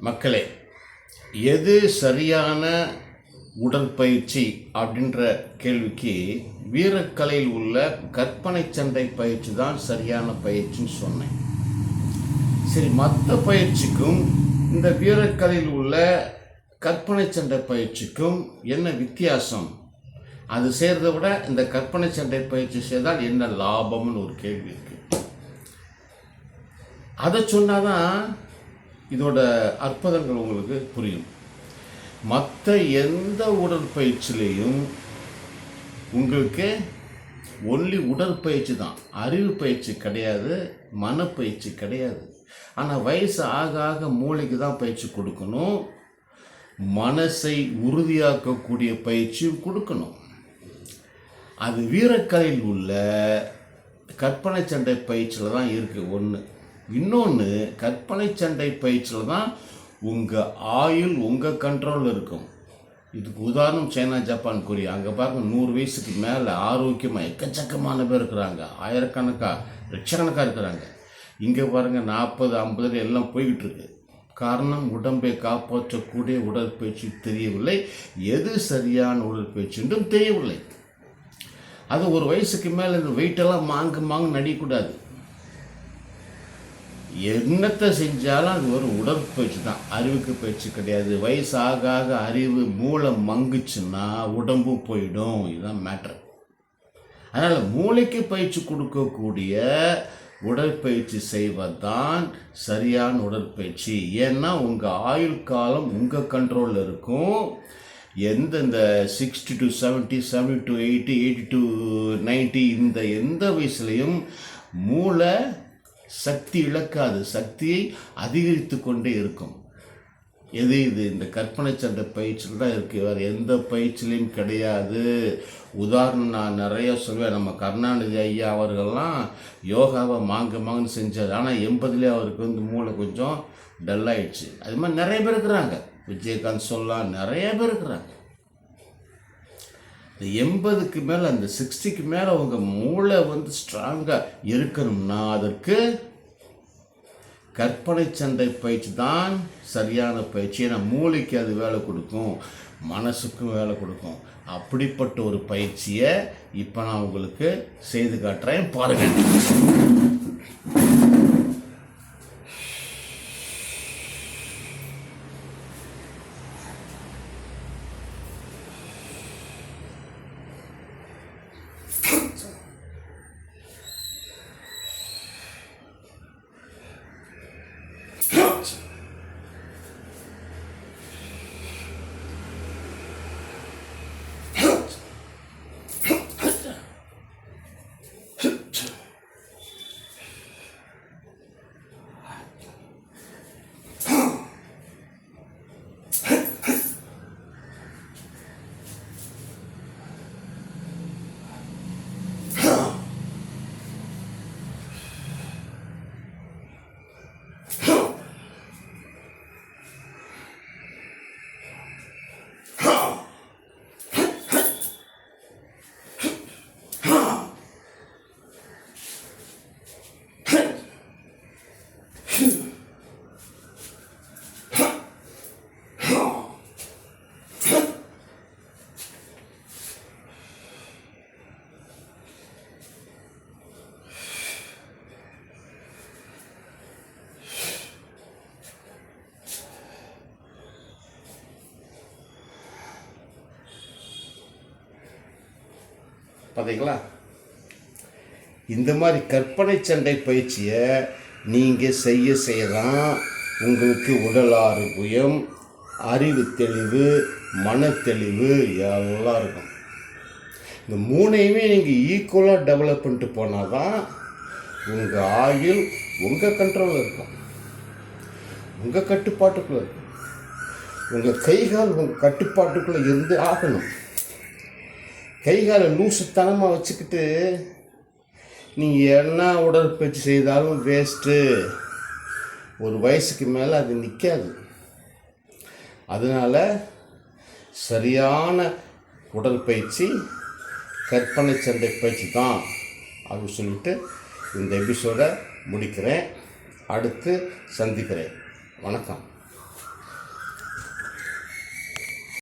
மக்களே, எது சரியான உடற்பயிற்சி அப்படின்ற கேள்விக்கு வீரக்கலையில் உள்ள கற்பனை சண்டை பயிற்சி தான் சரியான பயிற்சின்னு சொன்னேன். சரி, மற்ற பயிற்சிக்கும் இந்த வீரக்கலையில் உள்ள கற்பனை சண்டை பயிற்சிக்கும் என்ன வித்தியாசம்? அது செய்கிறத விட இந்த கற்பனை சண்டை பயிற்சி செய்தால் என்ன லாபம்னு ஒரு கேள்வி இருக்கு. அதை சொன்னாதான் இதோட அற்புதங்கள் உங்களுக்கு புரியும். மற்ற எந்த உடற்பயிற்சியிலையும் உங்களுக்கு ஒன்லி உடற்பயிற்சி தான், அறிவு பயிற்சி கிடையாது, மனப்பயிற்சி கிடையாது. ஆனால் வயசு ஆக ஆக மூளைக்கு தான் பயிற்சி கொடுக்கணும், மனசை உறுதியாக்கக்கூடிய பயிற்சியும் கொடுக்கணும். அது வீரக்கலையில் உள்ள கற்பனை சண்டை பயிற்சியில் தான் இருக்குது ஒன்று. இன்னொன்று, கற்பனை சண்டை பயிற்சியில் தான் உங்கள் ஆயுள் உங்கள் கண்ட்ரோலில் இருக்கும். இதுக்கு உதாரணம் சைனா, ஜப்பான், கொரியா. அங்கே பாருங்கள், 100 வயசுக்கு மேலே ஆரோக்கியமாக எக்கச்சக்கமான பேர் இருக்கிறாங்க, ஆயிரக்கணக்காக லட்சக்கணக்காக இருக்கிறாங்க. இங்கே பாருங்கள் 40, 50 எல்லாம் போய்கிட்டு இருக்கு. காரணம், உடம்பை காப்பாற்றக்கூடிய உடற்பயிற்சி தெரியவில்லை, எது சரியான உடற்பயிற்சி என்றும் தெரியவில்லை. அது ஒரு வயசுக்கு மேலே இந்த வெயிட்டெல்லாம் மாங்கு நடிக்கக்கூடாது. என்னத்தை செஞ்சாலும் அது ஒரு உடற்பயிற்சி தான், அறிவுக்கு பயிற்சி கிடையாது. வயசு ஆக ஆக அறிவு மூளை மங்குச்சுன்னா உடம்பு போயிடும். இதுதான் மேட்ரு. அதனால் மூளைக்கு பயிற்சி கொடுக்கக்கூடிய உடற்பயிற்சி செய்வதுதான் சரியான உடற்பயிற்சி. ஏன்னா உங்கள் ஆயுள் காலம் உங்கள் கண்ட்ரோலில் இருக்கும். இந்த 60 to 70, 70 to 80, 80 to 90 இந்த எந்த வயசுலையும் மூளை சக்தி இழக்காது, சக்தியை அதிகரித்து கொண்டே இருக்கும். இது இந்த கற்பனை சண்டை பயிற்சியில் தான் இருக்குது, வேறு எந்த பயிற்சியிலையும் கிடையாது. உதாரணம் நான் நிறைய சொல்வேன். நம்ம கருணாநிதி ஐயா அவர்கள்லாம் யோகாவை மாங்குன்னு செஞ்சார். ஆனால் 80லேயே அவருக்கு மூளை கொஞ்சம் டல்லாயிடுச்சு. அது மாதிரி நிறைய பேர் இருக்கிறாங்க. விஜயகாந்த் சொல்லலாம், நிறைய பேர் இருக்கிறாங்க. இந்த 80க்கு மேலே, அந்த 60க்கு மேலே உங்கள் மூளை ஸ்ட்ராங்காக இருக்கணும்னா அதற்கு கற்பனை சண்டை பயிற்சி தான் சரியான பயிற்சி. ஏன்னா மூளைக்கு அது வேலை கொடுக்கும், மனசுக்கும் வேலை கொடுக்கும். அப்படிப்பட்ட ஒரு பயிற்சியை இப்போ நான் உங்களுக்கு செய்து காட்டுறேன், பாருங்கள். பார்த்தீங்களா? இந்த மாதிரி கற்பனை சண்டை பயிற்சியை நீங்கள் செய்ய தான் உங்களுக்கு உடல் ஆரோக்கியம், அறிவு தெளிவு, மனத்தெளிவு எல்லாம் இருக்கும். இந்த மூணையுமே நீங்கள் ஈக்குவலாக டெவலப் பண்ணிட்டு போனால் தான் உங்கள் ஆயுள் உங்கள் கண்ட்ரோலில் இருக்கும், உங்கள் கட்டுப்பாட்டுக்குள்ளே இருக்கும். உங்கள் கைகால் உங்கள் கட்டுப்பாட்டுக்குள்ளே இருந்து ஆகணும். கைகாலை லூசுத்தனமாக வச்சுக்கிட்டு நீங்கள் என்ன உடற்பயிற்சி செய்தாலும் வேஸ்ட்டு. ஒரு வயசுக்கு மேலே அது நிற்காது. அதனால் சரியான உடற்பயிற்சி கற்பனை சண்டை பயிற்சி தான் அப்படின்னு சொல்லிட்டு இந்த எபிசோடை முடிக்கிறேன். அடுத்து சந்திக்கிறேன். வணக்கம்.